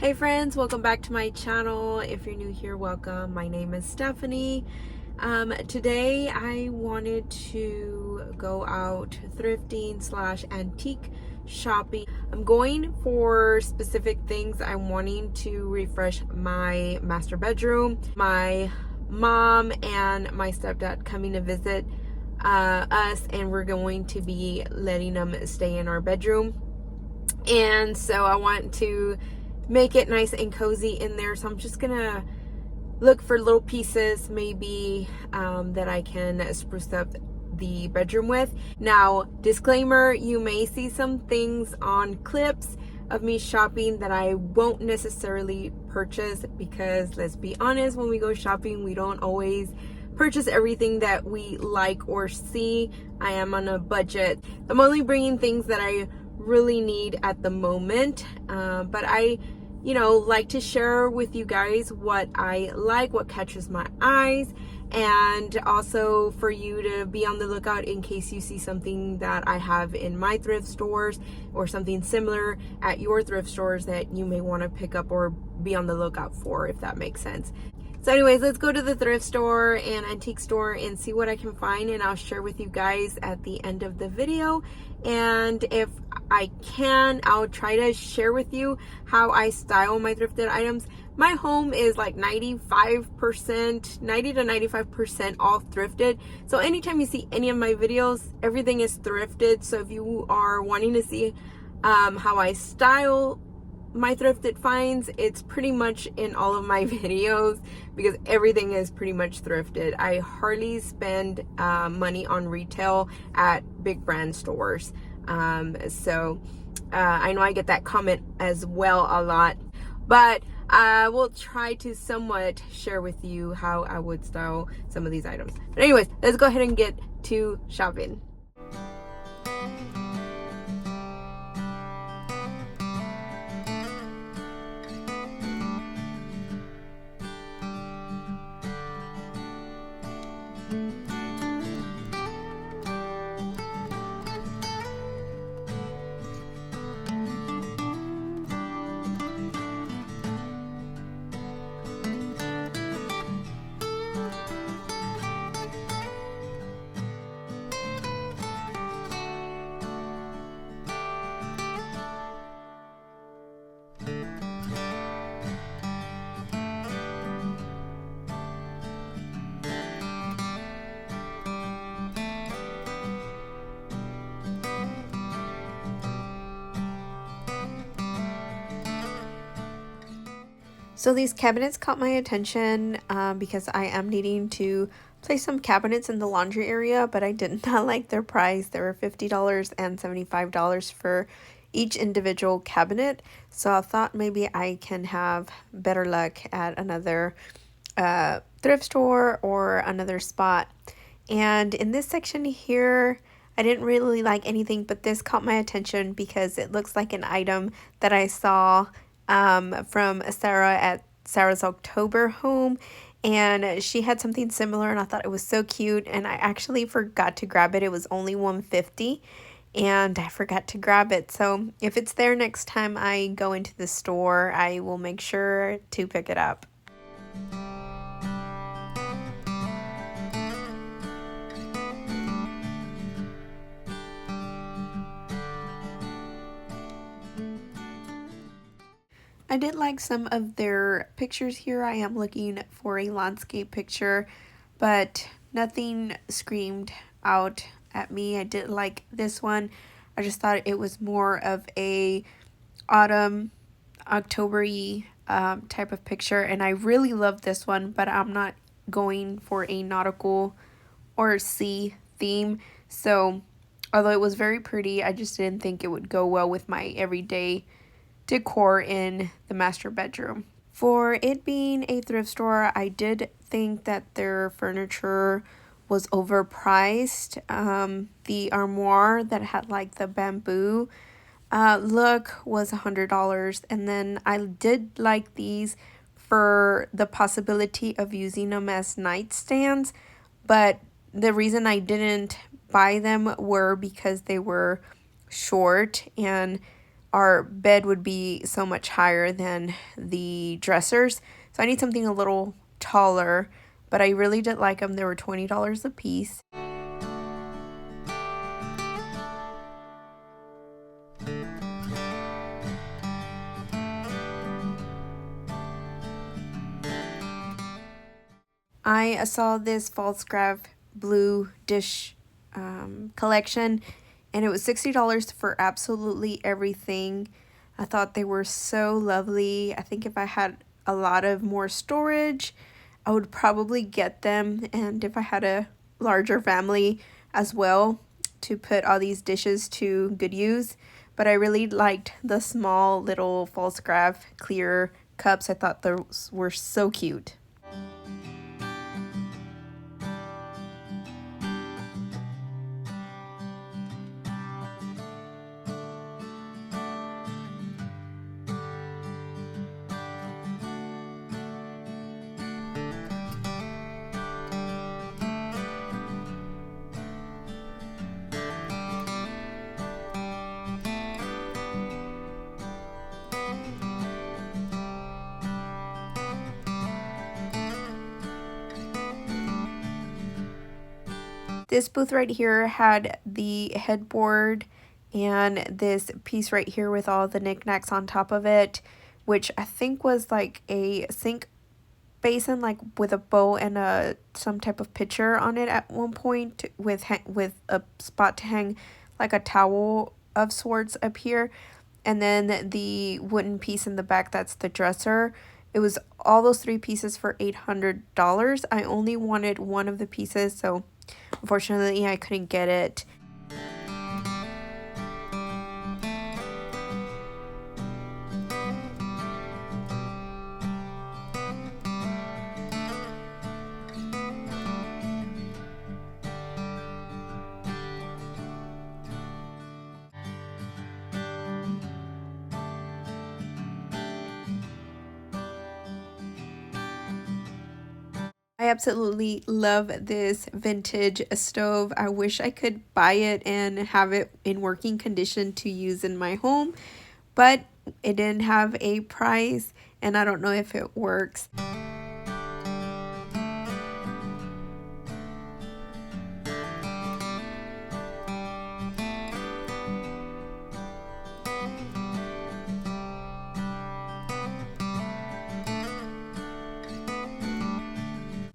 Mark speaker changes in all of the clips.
Speaker 1: Hey friends, welcome back to my channel. If you're new here, welcome. My name is Stephanie. Today I wanted to go out thrifting / antique shopping. I'm going for specific things. I'm wanting to refresh my master bedroom. My mom and my stepdad coming to visit us, and we're going to be letting them stay in our bedroom. And so I want to make it nice and cozy in there, so I'm just gonna look for little pieces maybe that I can spruce up the bedroom with. Now, disclaimer, you may see some things on clips of me shopping that I won't necessarily purchase, because let's be honest, when we go shopping we don't always purchase everything that we like or see. I am on a budget. I'm only bringing things that I really need at the moment, but I like to share with you guys what I like, what catches my eyes, and also for you to be on the lookout in case you see something that I have in my thrift stores or something similar at your thrift stores that you may want to pick up or be on the lookout for, if that makes sense. So anyways, let's go to the thrift store and antique store and see what I can find, and I'll share with you guys at the end of the video. And if I can, I'll try to share with you how I style my thrifted items. My home is like 90 to 95% all thrifted. So anytime you see any of my videos, everything is thrifted. So if you are wanting to see how I style my thrifted finds, it's pretty much in all of my videos, because everything is pretty much thrifted. I hardly spend money on retail at big brand stores. So I know I get that comment as well a lot, but I will try to somewhat share with you how I would style some of these items. But anyways, let's go ahead and get to shopping. So these cabinets caught my attention because I am needing to place some cabinets in the laundry area, but I did not like their price. They were $50 and $75 for each individual cabinet. So I thought maybe I can have better luck at another thrift store or another spot. And in this section here, I didn't really like anything, but this caught my attention because it looks like an item that I saw from Sarah at Sarah's October home, and she had something similar, and I thought it was so cute, and I actually forgot to grab it. It was only $150, and I forgot to grab it. So if it's there next time I go into the store, I will make sure to pick it up. I did like some of their pictures here. I am looking for a landscape picture, but nothing screamed out at me. I did like this one. I just thought it was more of a autumn, October-y type of picture, and I really love this one, but I'm not going for a nautical or sea theme. So although it was very pretty, I just didn't think it would go well with my everyday decor in the master bedroom. For it being a thrift store, I did think that their furniture was overpriced. The armoire that had like the bamboo look was $100, and then I did like these for the possibility of using them as nightstands, but the reason I didn't buy them were because they were short, and our bed would be so much higher than the dressers. So I need something a little taller, but I really did like them. They were $20 a piece. I saw this false graph blue dish collection, and it was $60 for absolutely everything. I thought they were so lovely. I think if I had a lot of more storage, I would probably get them, and if I had a larger family as well, to put all these dishes to good use. But I really liked the small little false graph clear cups. I thought those were so cute. This booth right here had the headboard and this piece right here with all the knickknacks on top of it, which I think was like a sink basin, like with a bowl and some type of pitcher on it at one point, with a spot to hang like a towel of sorts up here. And then the wooden piece in the back, that's the dresser. It was all those three pieces for $800. I only wanted one of the pieces, so unfortunately I couldn't get it. I absolutely love this vintage stove. I wish I could buy it and have it in working condition to use in my home, but it didn't have a price and I don't know if it works.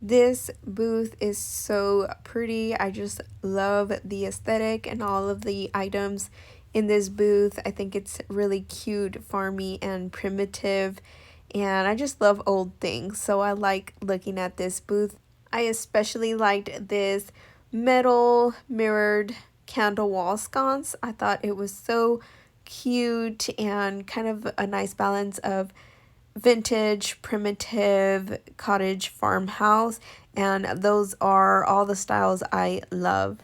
Speaker 1: This booth is so pretty. I just love the aesthetic and all of the items in this booth. I think it's really cute, farmy, and primitive, and I just love old things, so I like looking at this booth. I especially liked this metal mirrored candle wall sconce. I thought it was so cute and kind of a nice balance of vintage, primitive, cottage farmhouse, and those are all the styles I love.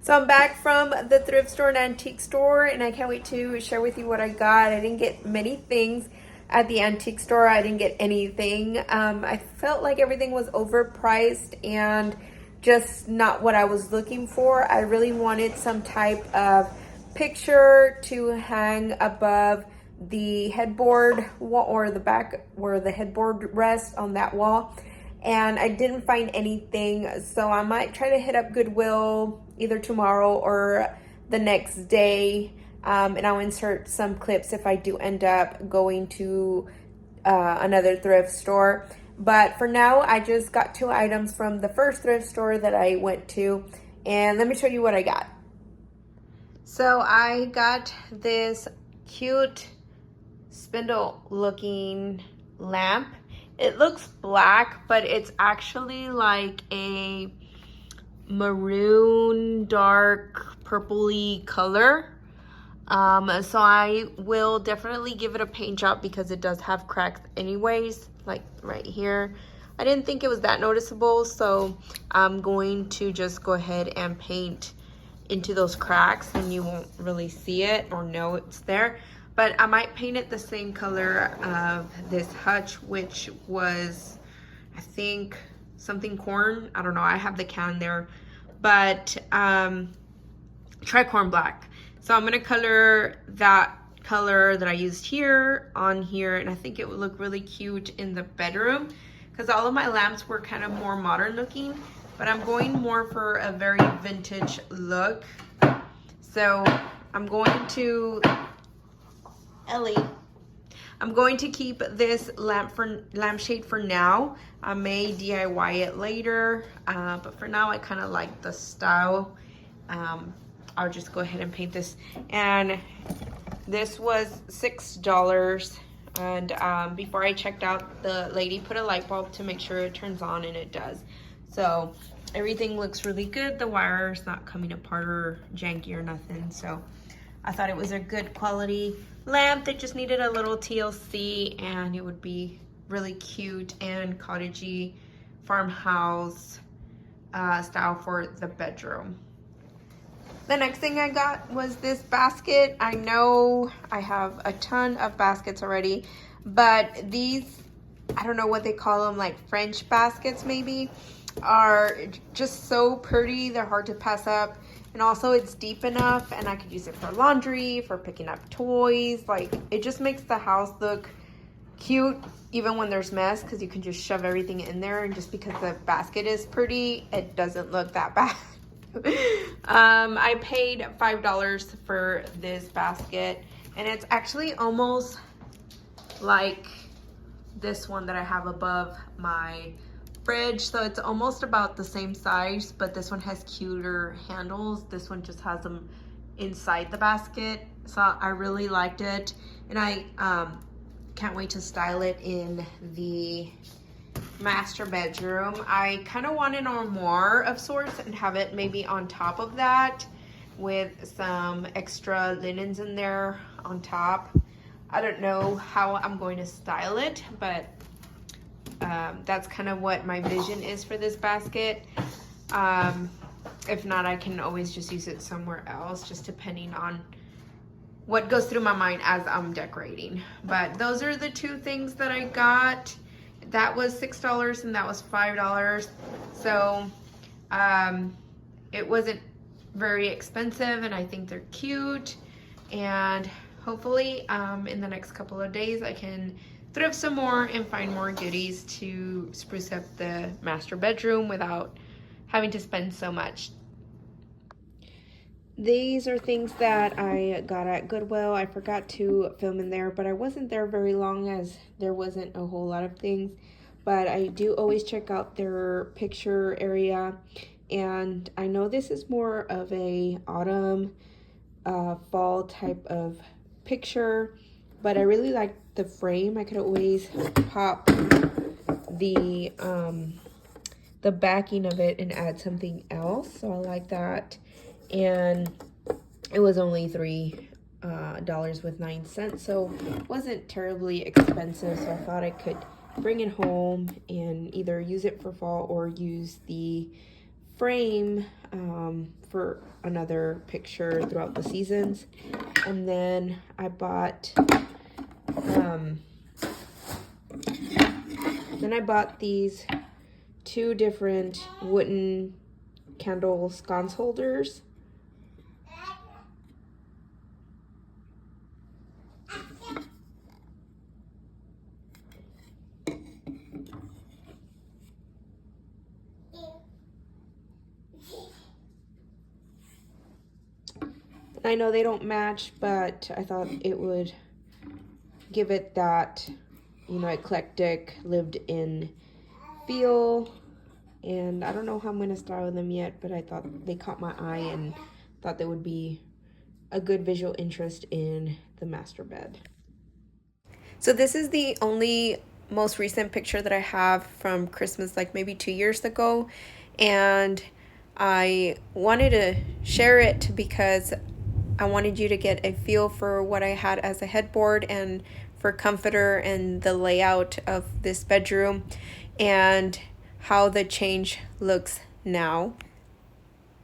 Speaker 1: So I'm back from the thrift store and antique store, and I can't wait to share with you what I got. I didn't get many things at the antique store. I didn't get anything. I felt like everything was overpriced and just not what I was looking for. I really wanted some type of picture to hang above the headboard wall, or the back where the headboard rests on that wall, and I didn't find anything, so I might try to hit up Goodwill either tomorrow or the next day, and I'll insert some clips if I do end up going to another thrift store. But for now, I just got 2 items from the first thrift store that I went to, and let me show you what I got. So I got this cute spindle looking lamp. It looks black, but it's actually like a maroon, dark, purpley color. So I will definitely give it a paint job because it does have cracks anyways, like right here. I didn't think it was that noticeable, so I'm going to just go ahead and paint into those cracks and you won't really see it or know it's there. But I might paint it the same color of this hutch, which was, I think, something corn. I don't know, I have the can there. But tricorn black. So I'm gonna color that color that I used here on here, and I think it would look really cute in the bedroom because all of my lamps were kind of more modern looking, but I'm going more for a very vintage look. So I'm going to keep this lampshade for now. I may DIY it later, but for now I kind of like the style. I'll just go ahead and paint this. And this was $6. And before I checked out, the lady put a light bulb to make sure it turns on, and it does. So everything looks really good. The wire's not coming apart or janky or nothing. So I thought it was a good quality lamp that just needed a little TLC, and it would be really cute and cottagey farmhouse style for the bedroom. The next thing I got was this basket. I know I have a ton of baskets already, but these, I don't know what they call them, like French baskets maybe, are just so pretty. They're hard to pass up. And also it's deep enough, and I could use it for laundry, for picking up toys. Like, it just makes the house look cute even when there's mess, because you can just shove everything in there, and just because the basket is pretty, it doesn't look that bad. I paid $5 for this basket, and it's actually almost like this one that I have above my fridge, so it's almost about the same size, but this one has cuter handles. This one just has them inside the basket, so I really liked it, and I can't wait to style it in the master bedroom. I kind of wanted on more of sorts and have it maybe on top of that with some extra linens in there on top. I don't know how I'm going to style it, but that's kind of what my vision is for this basket. If not, I can always just use it somewhere else, just depending on what goes through my mind as I'm decorating. But those are the two things that I got. That was $6 and that was $5. So it wasn't very expensive, and I think they're cute. And hopefully in the next couple of days I can thrift some more and find more goodies to spruce up the master bedroom without having to spend so much. These are things that I got at Goodwill. I forgot to film in there, but I wasn't there very long as there wasn't a whole lot of things. But I do always check out their picture area, and I know this is more of a autumn, fall type of picture, but I really like the frame. I could always pop the backing of it and add something else, so I like that. And it was only $3.09, so it wasn't terribly expensive, so I thought I could bring it home and either use it for fall or use the frame for another picture throughout the seasons. And then I bought these two different wooden candle sconce holders. I know they don't match, but I thought it would give it that, you know, eclectic, lived-in feel. And I don't know how I'm going to style them yet, but I thought they caught my eye and thought they would be a good visual interest in the master bed. So this is the only most recent picture that I have from Christmas, like maybe 2 years ago. And I wanted to share it because I wanted you to get a feel for what I had as a headboard and for comforter and the layout of this bedroom and how the change looks now.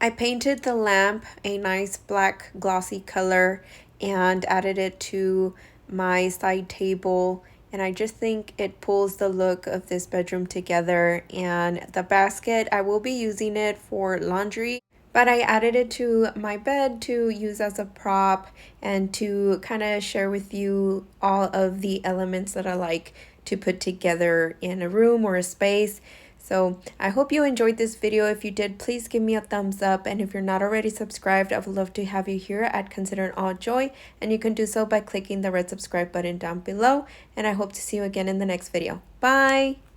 Speaker 1: I painted the lamp a nice black glossy color and added it to my side table, and I just think it pulls the look of this bedroom together. And the basket, I will be using it for laundry, but I added it to my bed to use as a prop and to kind of share with you all of the elements that I like to put together in a room or a space. So I hope you enjoyed this video. If you did, please give me a thumbs up. And if you're not already subscribed, I would love to have you here at Consider It All Joy. And you can do so by clicking the red subscribe button down below. And I hope to see you again in the next video. Bye!